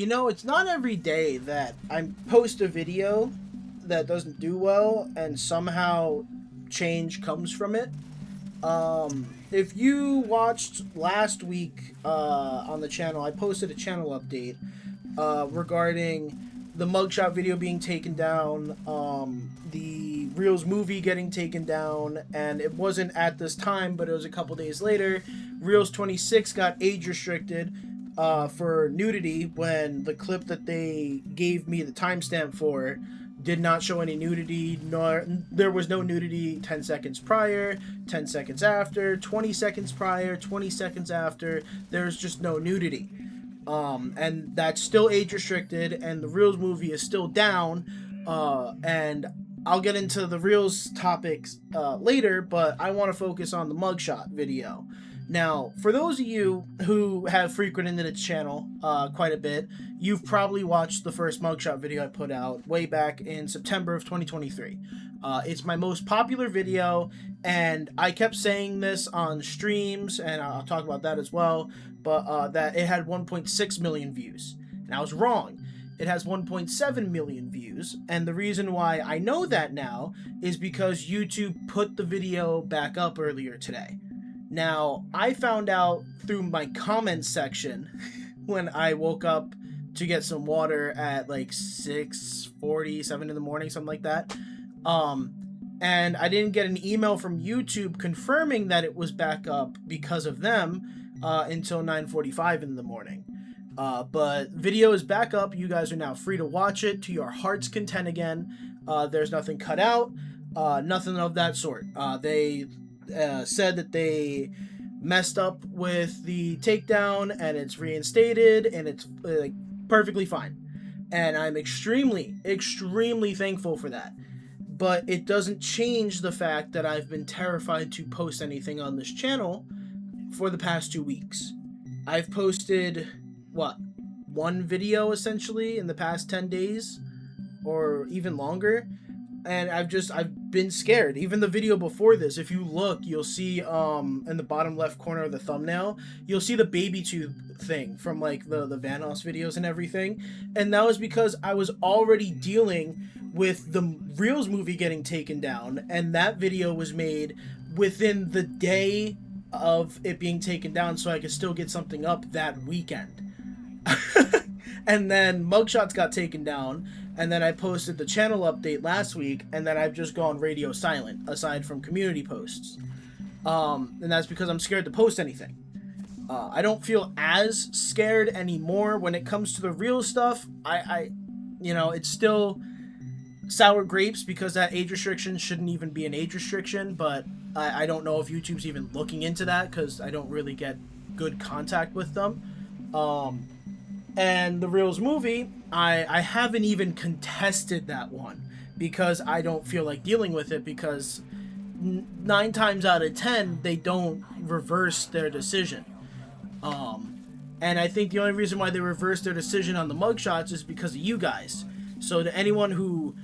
You know, it's not every day that I post a video that doesn't do well and somehow change comes from it. If you watched last week on the channel, I posted a channel update regarding the mugshot video being taken down, the Reels movie getting taken down, and it wasn't at this time, but it was a couple days later. Reels 26 got age restricted for nudity when the clip that they gave me the timestamp for did not show any nudity, nor there was no nudity 10 seconds prior, 10 seconds after, 20 seconds prior, 20 seconds after. There's just no nudity. And that's still age restricted, and the Reels movie is still down. And I'll get into the Reels topics later, but I want to focus on the mugshot video. Now, for those of you who have frequented the channel quite a bit, you've probably watched the first mugshot video I put out way back in September of 2023. It's my most popular video, and I kept saying this on streams, and I'll talk about that as well, but that it had 1.6 million views. And I was wrong. It has 1.7 million views, and the reason why I know that now is because YouTube put the video back up earlier today. Now, I found out through my comments section when I woke up to get some water at like 6:47 in the morning, something like that. And I didn't get an email from YouTube confirming that it was back up because of them until 9:45 in the morning. But video is back up. You guys are now free to watch it to your heart's content again. There's nothing cut out, nothing of that sort. They said that they messed up with the takedown and it's reinstated and it's perfectly fine. And I'm extremely thankful for that. But it doesn't change the fact that I've been terrified to post anything on this channel for the past 2 weeks. I've posted, one video essentially in the past 10 days or even longer. And I've been scared. Even the video before this, if you look, you'll see in the bottom left corner of the thumbnail, you'll see the baby tube thing from like the Vanos videos and everything. And that was because I was already dealing with the Reels movie getting taken down, and that video was made within the day of it being taken down so I could still get something up that weekend. And then Mugshots got taken down, and then I posted the channel update last week, and then I've just gone radio silent aside from community posts. And that's because I'm scared to post anything. I don't feel as scared anymore when it comes to the real stuff. It's still sour grapes because that age restriction shouldn't even be an age restriction, but I don't know if YouTube's even looking into that because I don't really get good contact with them. And the Reels movie, I haven't even contested that one because I don't feel like dealing with it, because 9 times out of 10 they don't reverse their decision. And I think the only reason why they reversed their decision on the mugshots is because of you guys. So to anyone who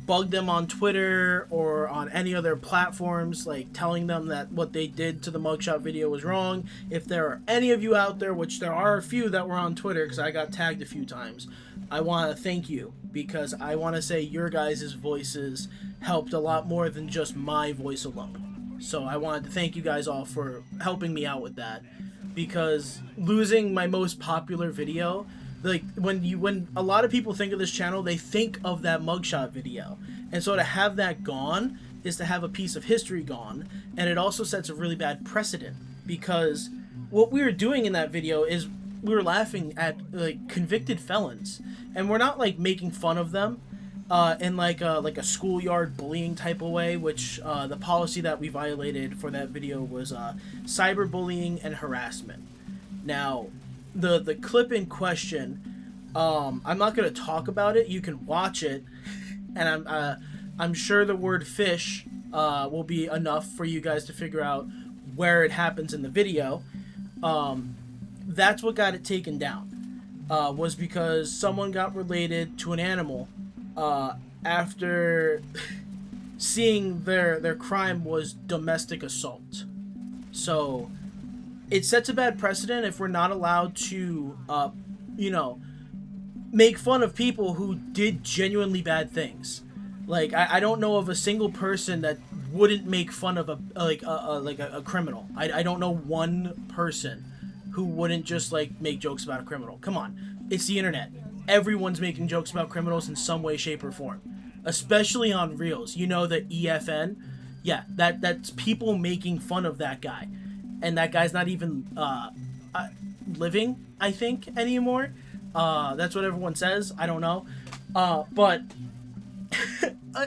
bugged them on Twitter or on any other platforms, like telling them that what they did to the mugshot video was wrong, if there are any of you out there, which there are a few that were on Twitter because I got tagged a few times, I want to thank you, because I want to say your guys' voices helped a lot more than just my voice alone. So I wanted to thank you guys all for helping me out with that, because losing my most popular video, like when a lot of people think of this channel, they think of that mugshot video, and so to have that gone is to have a piece of history gone. And it also sets a really bad precedent, because what we were doing in that video is we were laughing at like convicted felons, and we're not like making fun of them in like a schoolyard bullying type of way, which the policy that we violated for that video was cyberbullying and harassment. Now, the clip in question, I'm not going to talk about it. You can watch it, and I'm sure the word fish will be enough for you guys to figure out where it happens in the video. That's what got it taken down, was because someone got related to an animal after seeing their crime was domestic assault. So it sets a bad precedent if we're not allowed to, make fun of people who did genuinely bad things. Like I don't know of a single person that wouldn't make fun of a criminal. I don't know one person who wouldn't just like make jokes about a criminal. Come on, it's the internet. Everyone's making jokes about criminals in some way, shape, or form, especially on Reels. You know, the EFN, yeah, that's people making fun of that guy, and that guy's not even living, I think, anymore. That's what everyone says. I don't know, but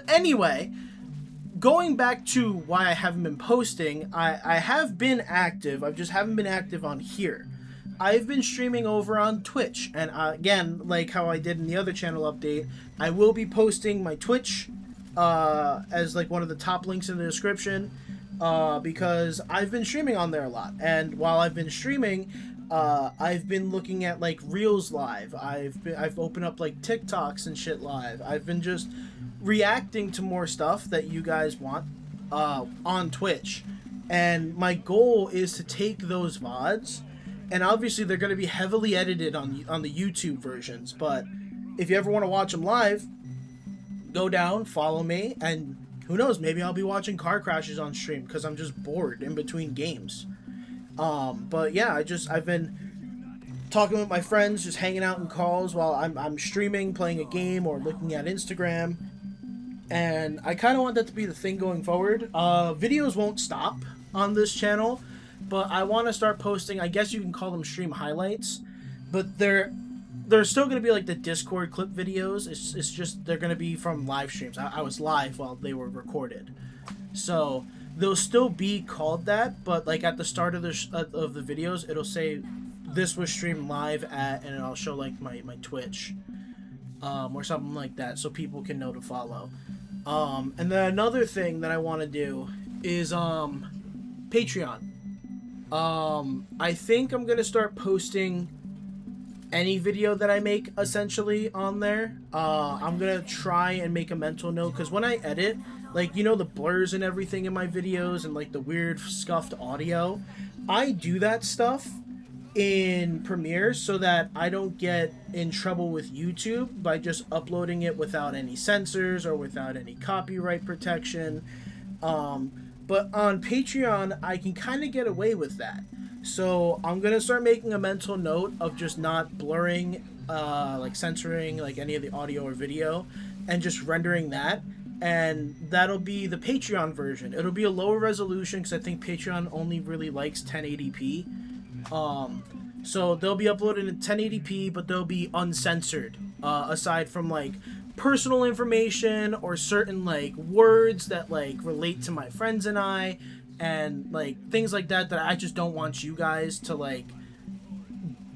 anyway, going back to why I haven't been posting, I have been active. I just haven't been active on here. I've been streaming over on Twitch, and again, like how I did in the other channel update, I will be posting my Twitch as like one of the top links in the description, because I've been streaming on there a lot. And while I've been streaming, I've been looking at like Reels live. I've opened up like TikToks and shit live. I've been just reacting to more stuff that you guys want on Twitch, and my goal is to take those VODs, and obviously they're going to be heavily edited on the YouTube versions, but if you ever want to watch them live, go down, follow me, and who knows, maybe I'll be watching car crashes on stream because I'm just bored in between games. But yeah, I've been talking with my friends, just hanging out in calls while I'm streaming, playing a game, or looking at Instagram. And I kind of want that to be the thing going forward. Videos won't stop on this channel, but I want to start posting, I guess you can call them stream highlights, but they're still going to be like the Discord clip videos. It's just they're going to be from live streams. I was live while they were recorded. So they'll still be called that, but like at the start of the videos, it'll say this was streamed live at, and I'll show like my Twitch, or something like that, so people can know to follow. And then another thing that I want to do is Patreon. I think I'm gonna start posting any video that I make essentially on there. I'm gonna try and make a mental note, because when I edit, like, you know, the blurs and everything in my videos and like the weird scuffed audio, I do that stuff in Premiere so that I don't get in trouble with YouTube by just uploading it without any censors or without any copyright protection. But on Patreon, I can kind of get away with that. So I'm going to start making a mental note of just not blurring, like censoring like any of the audio or video, and just rendering that. And that'll be the Patreon version. It'll be a lower resolution because I think Patreon only really likes 1080p. So they'll be uploaded in 1080p, but they'll be uncensored, aside from like personal information or certain like words that like relate to my friends and I, and like things like that I just don't want you guys to like,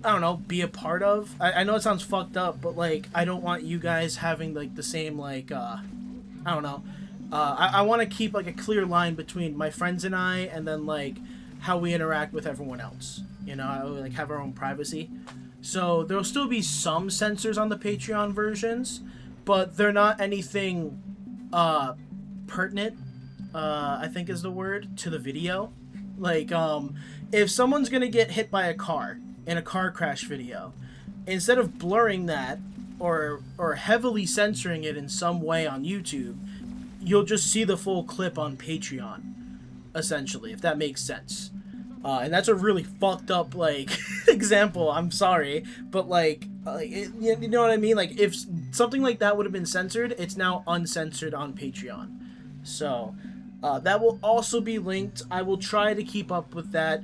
I don't know, be a part of. I know it sounds fucked up, but like I don't want you guys having like the same like I don't know. I want to keep like a clear line between my friends and I, and then like how we interact with everyone else. You know, I like have our own privacy. So there'll still be some censors on the Patreon versions, but they're not anything pertinent, I think is the word, to the video. Like, if someone's gonna get hit by a car in a car crash video, instead of blurring that or heavily censoring it in some way on YouTube, you'll just see the full clip on Patreon, essentially, if that makes sense. And that's a really fucked up, like, example, I'm sorry, but, like you know what I mean? Like, if something like that would have been censored, it's now uncensored on Patreon. So, that will also be linked. I will try to keep up with that.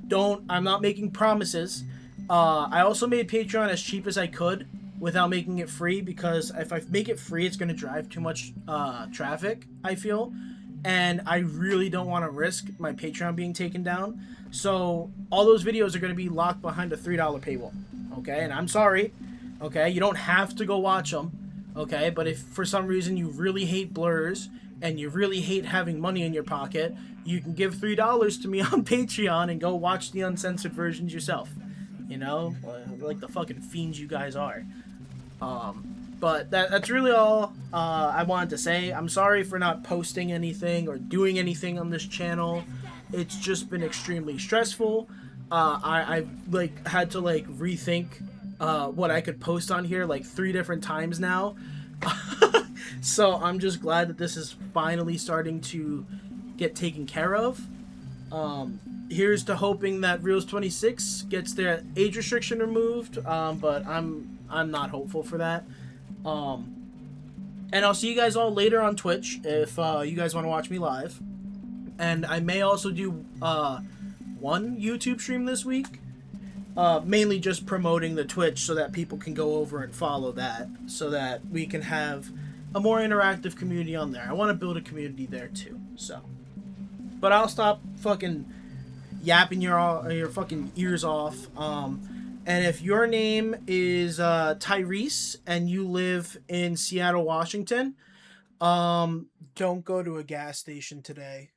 I'm not making promises. I also made Patreon as cheap as I could without making it free, because if I make it free, it's going to drive too much traffic, I feel. And I really don't want to risk my Patreon being taken down. So all those videos are going to be locked behind a $3 paywall. Okay, and I'm sorry. Okay, you don't have to go watch them. Okay, but if for some reason you really hate blurs and you really hate having money in your pocket, you can give $3 to me on Patreon and go watch the uncensored versions yourself. You know, like the fucking fiends you guys are. But that's really all I wanted to say. I'm sorry for not posting anything or doing anything on this channel. It's just been extremely stressful. I've like had to like rethink what I could post on here like 3 different times now. So I'm just glad that this is finally starting to get taken care of. Here's to hoping that Reels 26 gets their age restriction removed, but I'm not hopeful for that. Um, and I'll see you guys all later on Twitch if you guys want to watch me live. And I may also do one YouTube stream this week. Mainly just promoting the Twitch so that people can go over and follow that, so that we can have a more interactive community on there. I want to build a community there too. So, but I'll stop fucking yapping your fucking ears off. And if your name is Tyrese and you live in Seattle, Washington, don't go to a gas station today.